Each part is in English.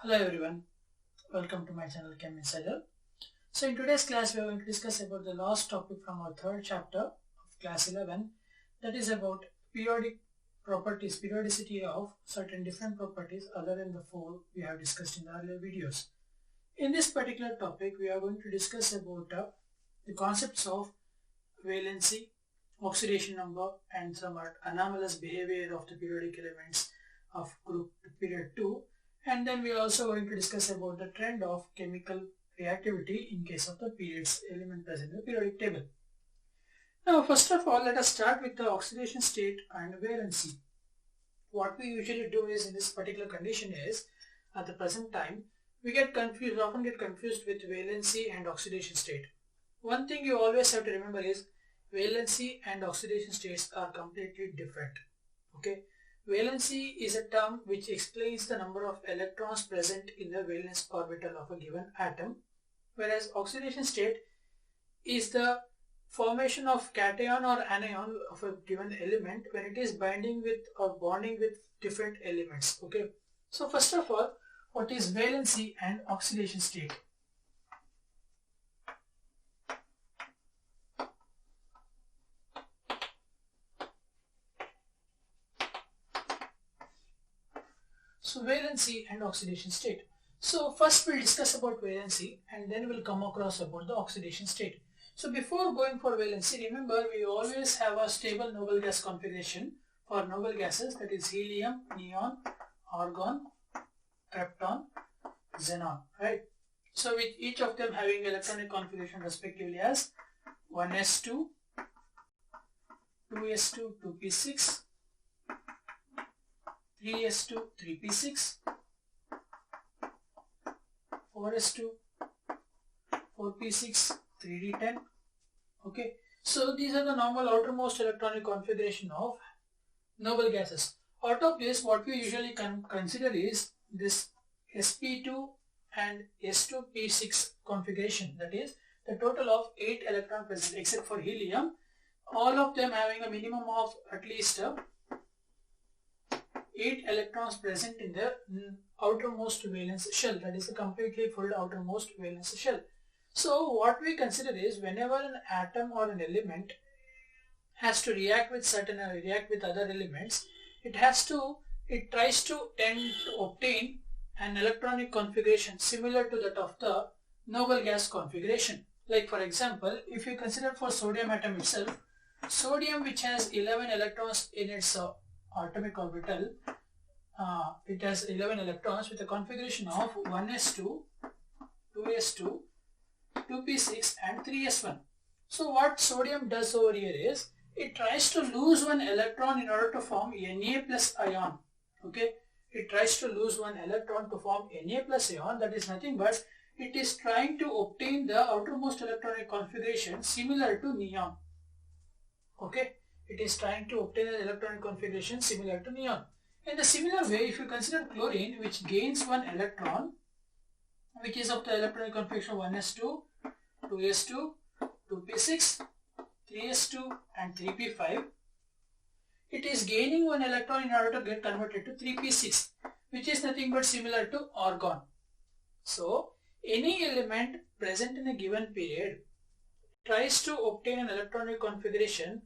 Hello everyone, welcome to my channel Chem Insider. So in today's class we are going to discuss about the last topic from our third chapter of class 11, that is about periodicity of certain different properties other than the four we have discussed in the earlier videos. In this particular topic we are going to discuss about the concepts of valency, oxidation number and some anomalous behavior of the periodic elements of group period 2. And then we are also going to discuss about the trend of chemical reactivity in case of the periods element present in the periodic table. Now first of all, let us start with the oxidation state and valency. What we usually do is, in this particular condition is, at the present time, we often get confused with valency and oxidation state. One thing you always have to remember is valency and oxidation states are completely different. Okay. Valency is a term which explains the number of electrons present in the valence orbital of a given atom, whereas oxidation state is the formation of cation or anion of a given element when it is binding with or bonding with different elements. Okay. So first of all, what is valency and oxidation state? So valency and oxidation state. So first we'll discuss about valency and then we'll come across about the oxidation state. So before going for valency, remember we always have a stable noble gas configuration for noble gases, that is helium, neon, argon, krypton, xenon, right? So with each of them having electronic configuration respectively as 1s2, 2s2, 2p6, 3s2, 3p6, 4s2, 4p6, 3d10. Okay, so these are the normal outermost electronic configuration of noble gases. Out of this, what we usually consider is this sp2 and s2p6 configuration, that is the total of 8 electrons present except for helium, all of them having a minimum of at least 8 electrons present in the outermost valence shell, that is a completely full outermost valence shell. So what we consider is, whenever an atom or an element has to react with other elements, it tries to tend to obtain an electronic configuration similar to that of the noble gas configuration. Like for example, if you consider for sodium atom itself, sodium which has 11 electrons in its atomic orbital, it has 11 electrons with a configuration of 1s2, 2s2, 2p6 and 3s1. So what sodium does over here is, it tries to lose one electron in order to form Na plus ion. Okay, it tries to lose one electron to form Na plus ion, that is nothing but it is trying to obtain the outermost electronic configuration similar to neon. Okay, it is trying to obtain an electronic configuration similar to neon. In the similar way, if you consider chlorine, which gains one electron, which is of the electronic configuration 1s2, 2s2, 2p6, 3s2 and 3p5, it is gaining one electron in order to get converted to 3p6, which is nothing but similar to argon. So any element present in a given period tries to obtain an electronic configuration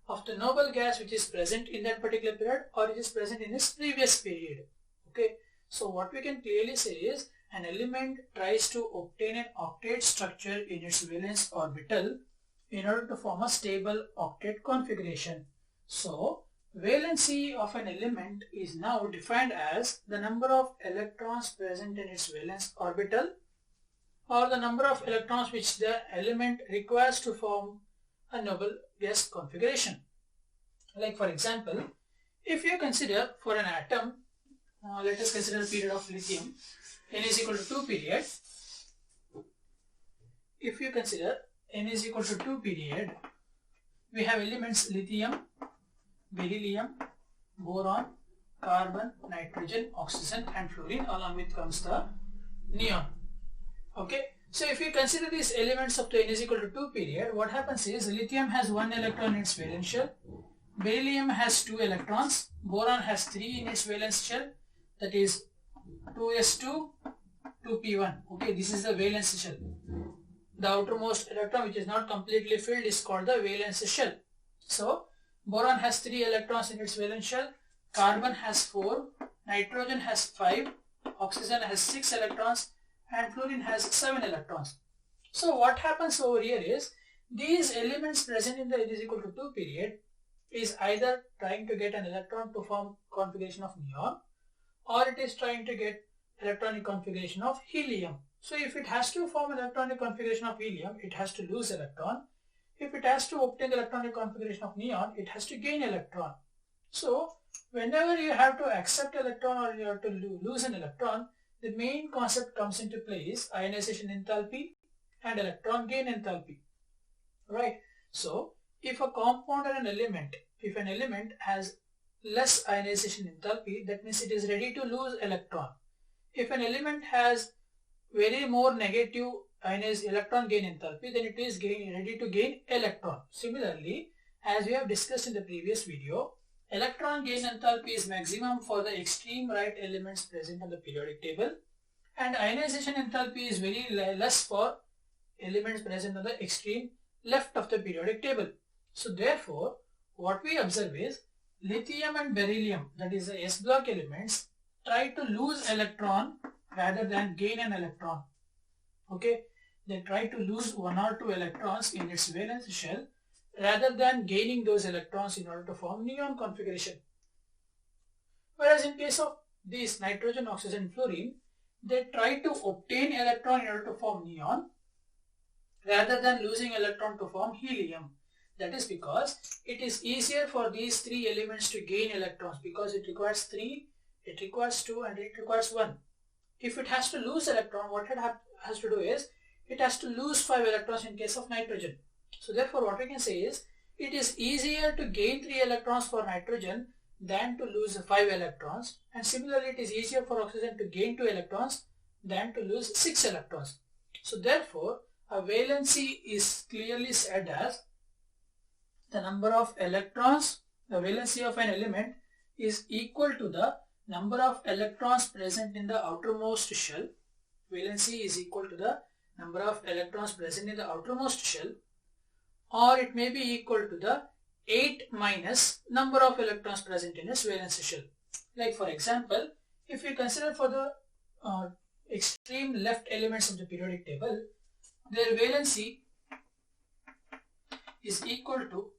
of the noble gas which is present in that particular period or it is present in its previous period. Okay, so what we can clearly say is, an element tries to obtain an octet structure in its valence orbital in order to form a stable octet configuration. So valency of an element is now defined as the number of electrons present in its valence orbital, or the number of electrons which the element requires to form a noble gas configuration. Like for example, if you consider for an atom, let us consider a period of lithium, n is equal to 2 period. If you consider n is equal to 2 period, we have elements lithium, beryllium, boron, carbon, nitrogen, oxygen and fluorine, along with comes the neon. Okay, so if you consider these elements of the n is equal to 2 period, what happens is, lithium has 1 electron in its valence shell, beryllium has 2 electrons, boron has 3 in its valence shell, that is 2s2, 2p1. Okay, this is the valence shell. The outermost electron which is not completely filled is called the valence shell. So boron has 3 electrons in its valence shell, carbon has 4, nitrogen has 5, oxygen has 6 electrons, and fluorine has 7 electrons. So what happens over here is, these elements present in the N is equal to 2 period is either trying to get an electron to form configuration of neon, or it is trying to get electronic configuration of helium. So if it has to form electronic configuration of helium, it has to lose electron. If it has to obtain electronic configuration of neon, it has to gain electron. So whenever you have to accept electron or you have to lose an electron, the main concept comes into play is ionization enthalpy and electron gain enthalpy. Right? So if a compound or an element, if an element has less ionization enthalpy, that means it is ready to lose electron. If an element has very more negative electron gain enthalpy, then it is ready to gain electron. Similarly, as we have discussed in the previous video, electron gain enthalpy is maximum for the extreme right elements present on the periodic table, and ionization enthalpy is very less for elements present on the extreme left of the periodic table. So therefore, what we observe is lithium and beryllium, that is the S block elements, try to lose electron rather than gain an electron. Okay, they try to lose 1 or 2 electrons in its valence shell rather than gaining those electrons in order to form neon configuration. Whereas in case of these nitrogen, oxygen, fluorine, they try to obtain electron in order to form neon rather than losing electron to form helium. That is because it is easier for these 3 elements to gain electrons, because it requires 3, it requires 2, and it requires 1. If it has to lose electron, what it has to do is, it has to lose 5 electrons in case of nitrogen. So therefore what we can say is, it is easier to gain 3 electrons for nitrogen than to lose 5 electrons, and similarly it is easier for oxygen to gain 2 electrons than to lose 6 electrons. So therefore a valency is clearly said as the number of electrons, the valency of an element is equal to the number of electrons present in the outermost shell. Valency is equal to the number of electrons present in the outermost shell, or it may be equal to the 8 minus number of electrons present in its valence shell. Like for example, if we consider for the extreme left elements of the periodic table, their valency is equal to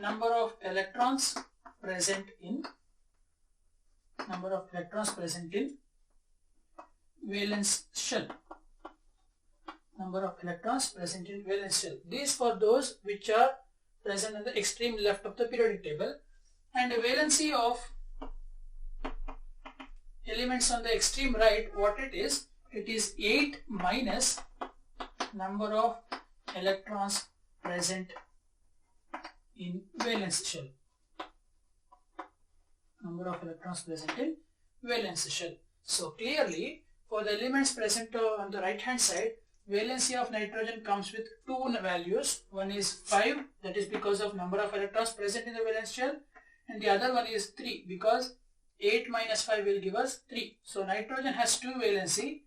number of electrons present in valence shell. Number of electrons present in valence shell. These for those which are present in the extreme left of the periodic table, and the valency of elements on the extreme right, what it is 8 minus number of electrons present in valence shell. Number of electrons present in valence shell. So clearly, for the elements present on the right hand side, valency of nitrogen comes with 2 values. One is 5, that is because of number of electrons present in the valence shell, and the other one is 3 because 8 minus 5 will give us 3. So nitrogen has 2 valency,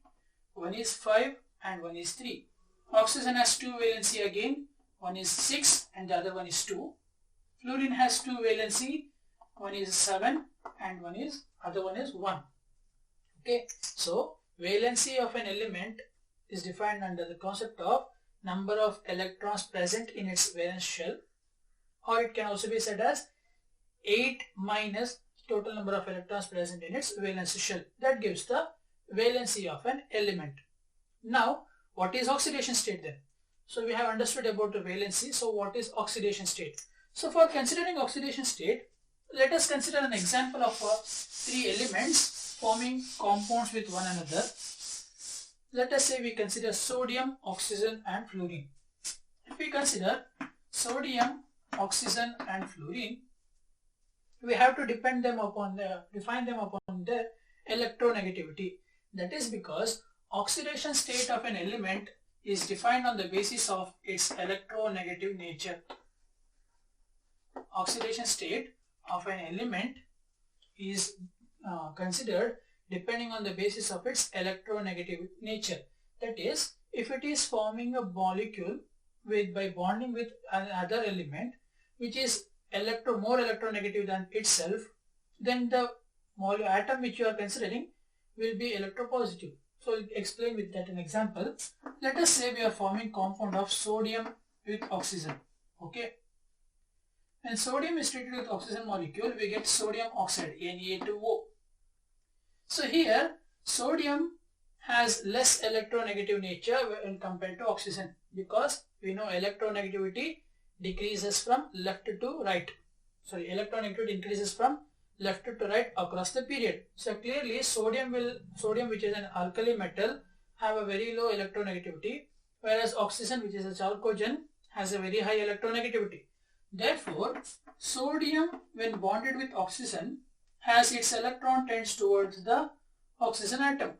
one is 5 and one is 3. Oxygen has 2 valency again, one is 6 and the other one is 2. Fluorine has 2 valency, one is 7 and other one is 1. Okay, so valency of an element is defined under the concept of number of electrons present in its valence shell, or it can also be said as 8 minus total number of electrons present in its valence shell. That gives the valency of an element. Now, what is oxidation state then? So we have understood about the valency. So what is oxidation state? So for considering oxidation state, let us consider an example of 3 elements forming compounds with one another. Let us say we consider sodium, oxygen and fluorine. If we consider sodium, oxygen and fluorine, we have to define them upon their electronegativity. That is because oxidation state of an element is defined on the basis of its electronegative nature. Oxidation state of an element is considered depending on the basis of its electronegative nature. That is, if it is forming a molecule by bonding with another element which is more electronegative than itself, then the atom which you are considering will be electropositive. So I'll explain with that an example. Let us say we are forming compound of sodium with oxygen. Okay. When sodium is treated with oxygen molecule, we get sodium oxide, Na2O. So here, sodium has less electronegative nature when compared to oxygen, because we know electronegativity decreases from left to right. Sorry, electronegativity increases from left to right across the period. So clearly sodium which is an alkali metal, have a very low electronegativity, whereas oxygen, which is a chalcogen, has a very high electronegativity. Therefore, sodium when bonded with oxygen has its electron tends towards the oxygen atom.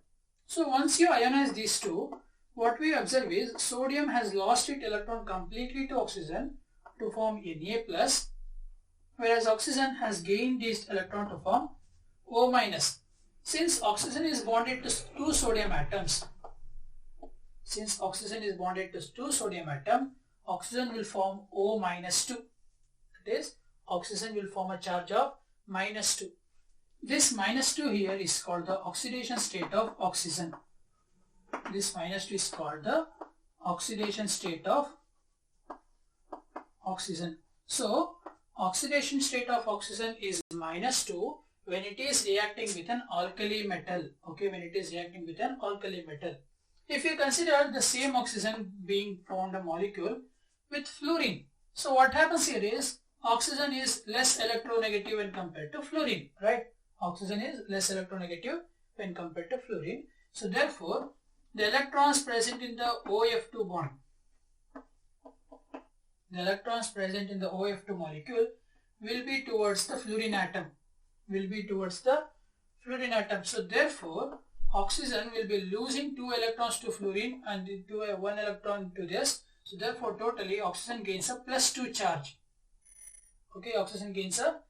So once you ionize these two, what we observe is sodium has lost its electron completely to oxygen to form Na+, whereas oxygen has gained this electron to form O-. Since oxygen is bonded to two sodium atoms, oxygen will form O-2. That is, oxygen will form a charge of -2. This -2 here is called the oxidation state of oxygen. This -2 is called the oxidation state of oxygen. So, oxidation state of oxygen is -2 when it is reacting with an alkali metal. Okay, when it is reacting with an alkali metal. If you consider the same oxygen being formed a molecule with fluorine, so what happens here is oxygen is less electronegative when compared to fluorine, right? Oxygen is less electronegative when compared to fluorine. So therefore, the electrons present in the OF2 bond, the electrons present in the OF2 molecule will be towards the fluorine atom. So therefore, oxygen will be losing 2 electrons to fluorine and 1 electron to this. So therefore, totally oxygen gains a +2 charge. Okay, oxygen gains a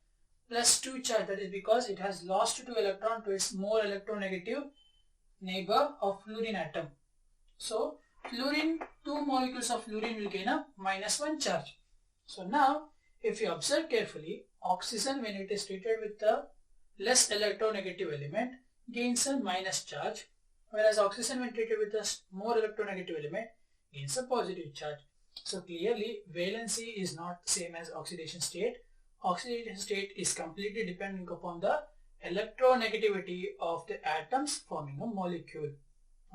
+2 charge. That is because it has lost 2 electrons to its more electronegative neighbor of fluorine atom. So fluorine, 2 molecules of fluorine will gain a -1 charge. So now, if you observe carefully, oxygen when it is treated with the less electronegative element gains a minus charge, whereas oxygen when treated with a more electronegative element gains a positive charge. So clearly valency is not the same as oxidation state. Oxidation state is completely depending upon the electronegativity of the atoms forming a molecule.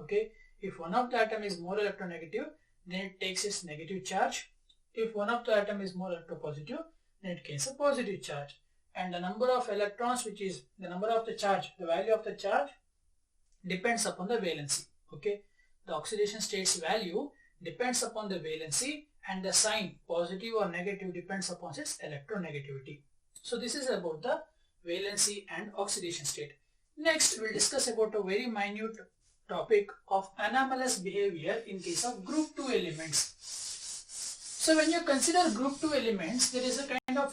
Okay, if one of the atom is more electronegative, then it takes its negative charge. If one of the atom is more electropositive, then it gains a positive charge. And the number of electrons, which is the number of the charge, the value of the charge depends upon the valency. Okay, the oxidation state's value depends upon the valency, and the sign positive or negative depends upon its electronegativity. So this is about the valency and oxidation state. Next, we'll discuss about a very minute topic of anomalous behavior in case of group 2 elements. So when you consider group 2 elements, there is a kind of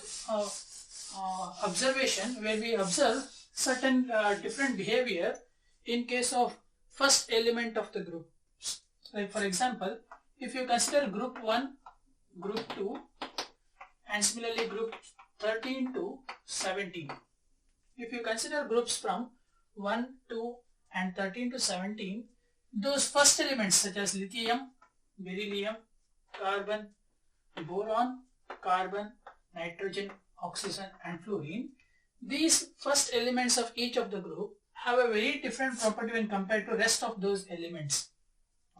observation where we observe certain different behavior in case of first element of the group. Like for example, if you consider group 1, group 2 and similarly group 13 to 17. If you consider groups from 1, 2 and 13 to 17, those first elements such as lithium, beryllium, carbon, boron, carbon, nitrogen, oxygen and fluorine, these first elements of each of the group have a very different property when compared to rest of those elements.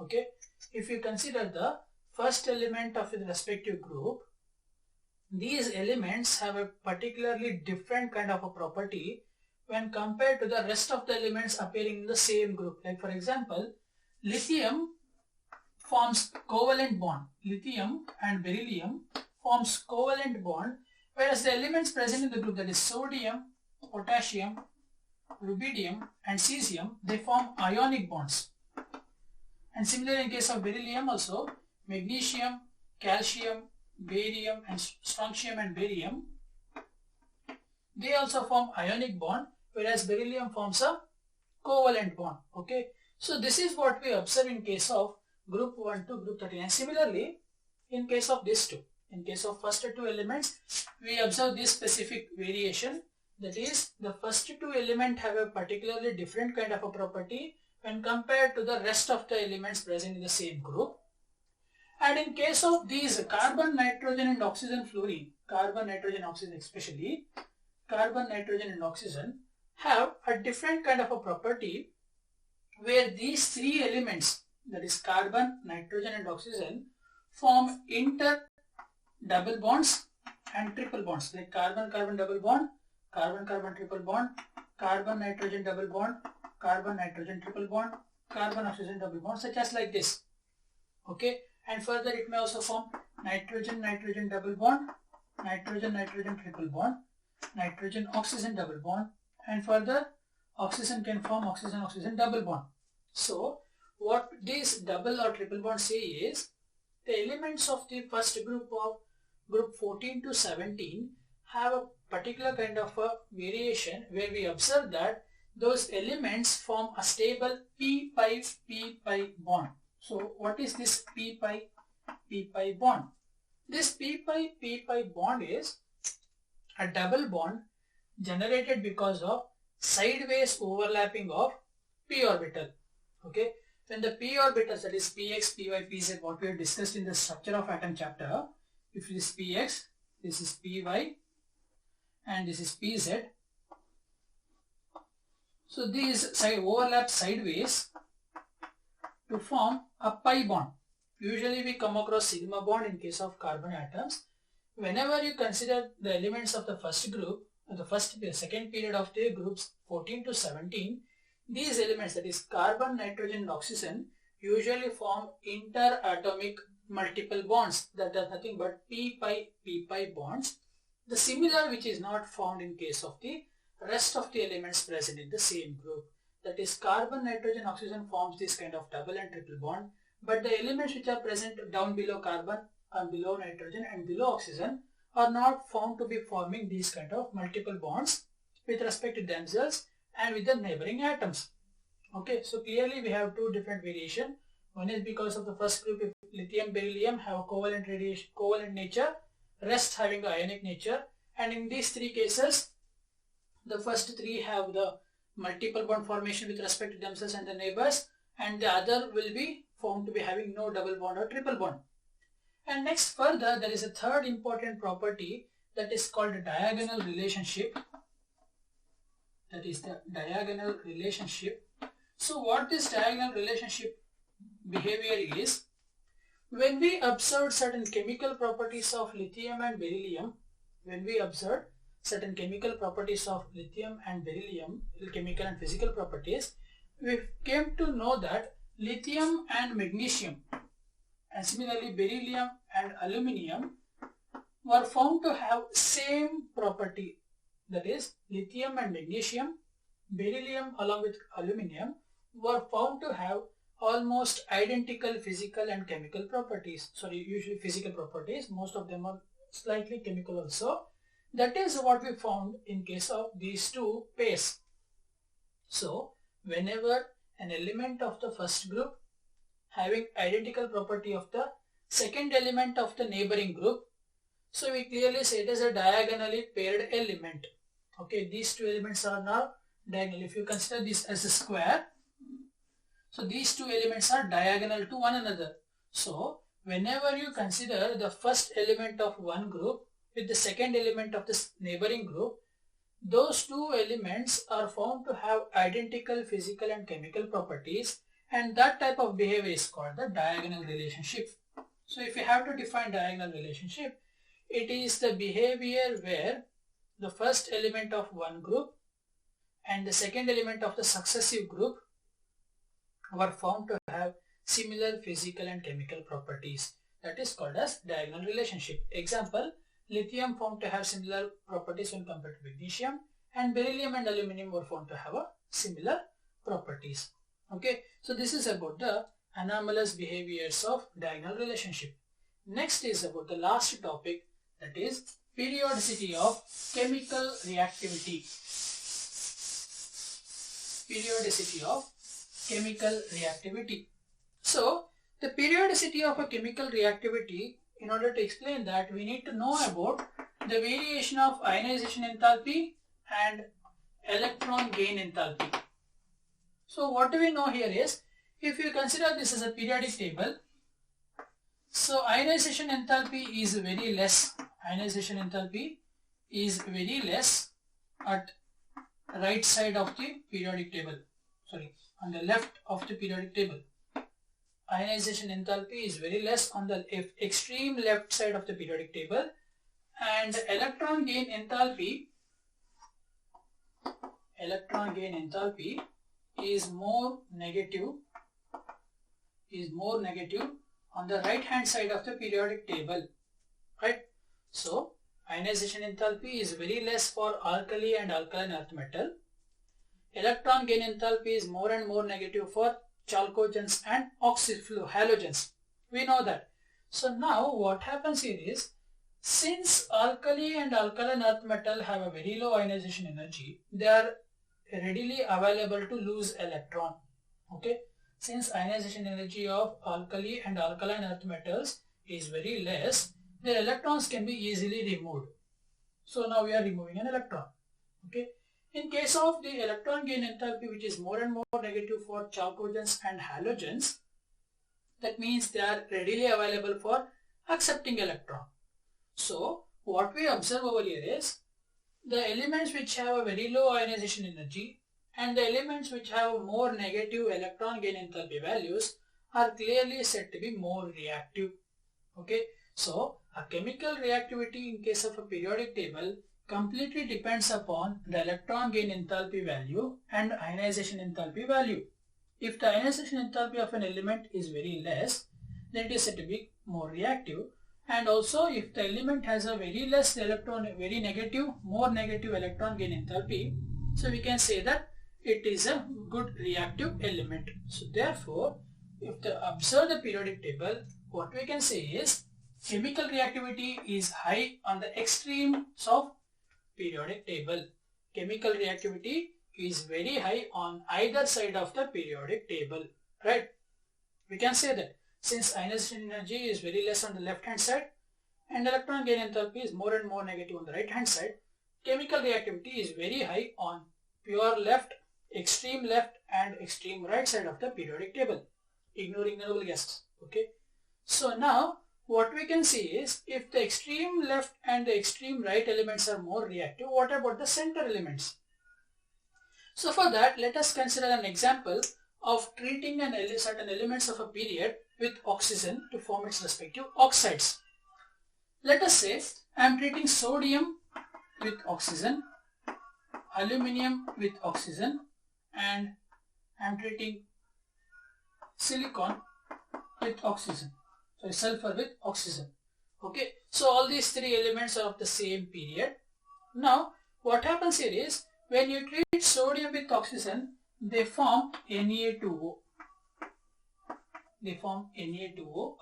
Okay, if you consider the first element of the respective group, these elements have a particularly different kind of a property when compared to the rest of the elements appearing in the same group. Like for example, lithium forms covalent bond. Lithium and beryllium forms covalent bond, whereas the elements present in the group, that is sodium, potassium, rubidium and cesium, they form ionic bonds. And similarly in case of beryllium also, magnesium, calcium, barium and strontium and barium, they also form ionic bond, whereas beryllium forms a covalent bond. Okay, so this is what we observe in case of group 1 to group 13. And similarly, in case of this two, in case of first two elements, we observe this specific variation. That is, the first two elements have a particularly different kind of a property when compared to the rest of the elements present in the same group. And in case of these carbon, nitrogen and oxygen, fluorine, carbon, nitrogen, oxygen especially, carbon, nitrogen and oxygen have a different kind of a property where these three elements, that is carbon, nitrogen and oxygen, form inter double bonds and triple bonds, like carbon-carbon double bond, carbon-carbon triple bond, carbon-nitrogen double bond, carbon-nitrogen triple bond, carbon-oxygen double bond, such as like this. Okay, and further it may also form nitrogen-nitrogen double bond, nitrogen-nitrogen triple bond, nitrogen-oxygen double bond, and further oxygen can form oxygen-oxygen double bond. So what this double or triple bond say is, the elements of the first group of group 14 to 17 have a particular kind of a variation where we observe that those elements form a stable p-pi bond. So what is this p-pi bond? This p-pi bond is a double bond generated because of sideways overlapping of p orbital. Okay, when the p orbitals, that is px, py, pz, what we have discussed in the structure of atom chapter, if this is px, this is py, and this is pz, so these overlap sideways to form a pi bond. Usually we come across sigma bond in case of carbon atoms. Whenever you consider the elements of the first group, the second period of the groups 14 to 17, these elements, that is carbon, nitrogen and oxygen, usually form interatomic multiple bonds that are nothing but p-pi bonds. The similar which is not found in case of the rest of the elements present in the same group. That is carbon, nitrogen, oxygen forms this kind of double and triple bond, but the elements which are present down below carbon and below nitrogen and below oxygen are not found to be forming these kind of multiple bonds with respect to themselves and with the neighboring atoms. Okay, so clearly we have two different variation. One is because of the first group, if lithium, beryllium have a covalent radiation, covalent nature, rest having a ionic nature, and in these three cases, the first three have the multiple bond formation with respect to themselves and the neighbors, and the other will be found to be having no double bond or triple bond. And next further, there is a third important property that is called diagonal relationship. That is the diagonal relationship. So what this diagonal relationship behavior is, when we observe certain chemical properties of lithium and beryllium, chemical and physical properties, we came to know that lithium and magnesium and similarly beryllium and aluminium were found to have same property. That is, lithium and magnesium, beryllium along with aluminium were found to have almost identical physical and chemical properties. Sorry, usually physical properties, most of them are slightly chemical also. That is what we found in case of these two pairs. So whenever an element of the first group having identical property of the second element of the neighboring group, so we clearly say it is a diagonally paired element. Okay, these two elements are now diagonal. If you consider this as a square, so these two elements are diagonal to one another. So whenever you consider the first element of one group with the second element of this neighboring group, those two elements are found to have identical physical and chemical properties, and that type of behavior is called the diagonal relationship. So if you have to define diagonal relationship, it is the behavior where the first element of one group and the second element of the successive group were found to have similar physical and chemical properties. That is called as diagonal relationship. Example, lithium found to have similar properties when compared to magnesium, and beryllium and aluminium were found to have a similar properties. Okay, so this is about the anomalous behaviors of diagonal relationship. Next is about the last topic, that is periodicity of chemical reactivity. periodicity of chemical reactivity. So the periodicity of a chemical reactivity, in order to explain that, we need to know about the variation of ionization enthalpy and electron gain enthalpy. So what do we know here is, if you consider this as a periodic table, so ionization enthalpy is very less. Ionization enthalpy is very less at right side of the periodic table. Sorry, on the left of the periodic table. Ionization enthalpy is very less on the extreme left side of the periodic table, and electron gain enthalpy is more negative on the right hand side of the periodic table, right? So ionization enthalpy is very less for alkali and alkaline earth metal. Electron gain enthalpy is more and more negative for chalcogens and halogens. We know that. So now what happens here is, since alkali and alkaline earth metal have a very low ionization energy, they are readily available to lose electron. Okay, since ionization energy of alkali and alkaline earth metals is very less, their electrons can be easily removed. So now we are removing an electron. Okay, in case of the electron gain enthalpy, which is more and more negative for chalcogens and halogens, that means they are readily available for accepting electron. So what we observe over here is, the elements which have a very low ionization energy and the elements which have more negative electron gain enthalpy values are clearly said to be more reactive. Okay, so a chemical reactivity in case of a periodic table completely depends upon the electron gain enthalpy value and ionization enthalpy value. If the ionization enthalpy of an element is very less, then it is said to be more reactive. And also, if the element has a very less more negative electron gain enthalpy, so we can say that it is a good reactive element. So therefore, if to observe the periodic table, what we can say is, chemical reactivity is high on the extremes of periodic table. Chemical reactivity is very high on either side of the periodic table, right? We can say that since ionization energy is very less on the left hand side and electron gain enthalpy is more and more negative on the right hand side, chemical reactivity is very high on pure left, extreme left and extreme right side of the periodic table, ignoring the noble gases. Okay, so now what we can see is, if the extreme left and the extreme right elements are more reactive, what about the center elements? So for that, let us consider an example of treating certain elements of a period with oxygen to form its respective oxides. Let us say I am treating sodium with oxygen, aluminium with oxygen, and I am treating silicon with oxygen. So sulfur with oxygen. Okay, so all these three elements are of the same period. Now what happens here is, when you treat sodium with oxygen, they form Na2O.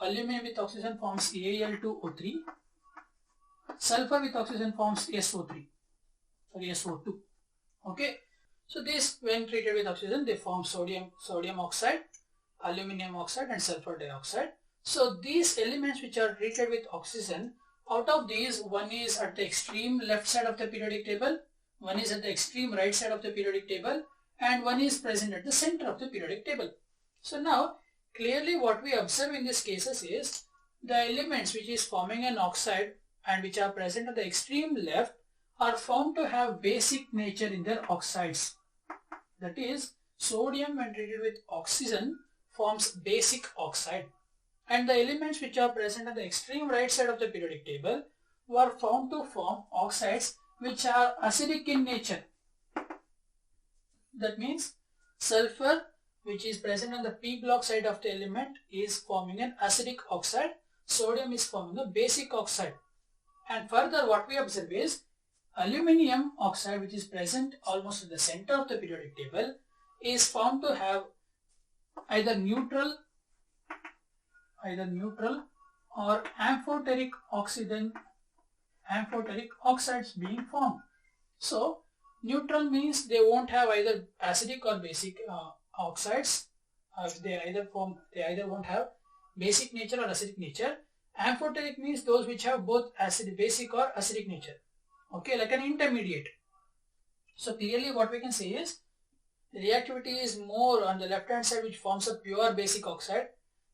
Aluminum with oxygen forms Al2O3. Sulfur with oxygen forms SO2. Okay, so this, when treated with oxygen, they form sodium oxide, aluminum oxide and sulfur dioxide. So these elements which are treated with oxygen, out of these, one is at the extreme left side of the periodic table, one is at the extreme right side of the periodic table, and one is present at the center of the periodic table. So now clearly what we observe in these cases is, the elements which is forming an oxide and which are present at the extreme left are found to have basic nature in their oxides. That is, sodium when treated with oxygen forms basic oxide, and the elements which are present at the extreme right side of the periodic table were found to form oxides which are acidic in nature. That means sulfur, which is present on the p block side of the element, is forming an acidic oxide. Sodium is forming a basic oxide. And further what we observe is, aluminium oxide, which is present almost at the center of the periodic table, is found to have either neutral or amphoteric oxides being formed. So Neutral means they won't have either acidic or basic oxides. They either won't have basic nature or acidic nature. Amphoteric means those which have both basic or acidic nature. Okay, like an intermediate. So clearly what we can say is reactivity is more on the left hand side, which forms a pure basic oxide.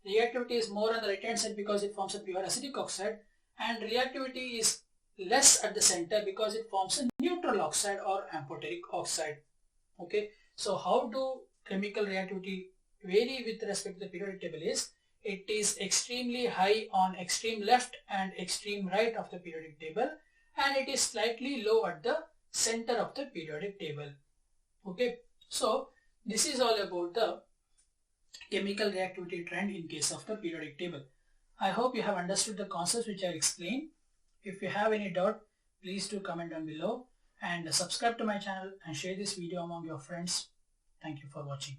Reactivity is more on the right hand side because it forms a pure acidic oxide, and reactivity is less at the center because it forms a neutral oxide or amphoteric oxide. Okay, so how do chemical reactivity vary with respect to the periodic table is, it is extremely high on extreme left and extreme right of the periodic table, and it is slightly low at the center of the periodic table. Okay, so this is all about the chemical reactivity trend in case of the periodic table. I hope you have understood the concepts which I explained. If you have any doubt, please do comment down below and subscribe to my channel and share this video among your friends. Thank you for watching.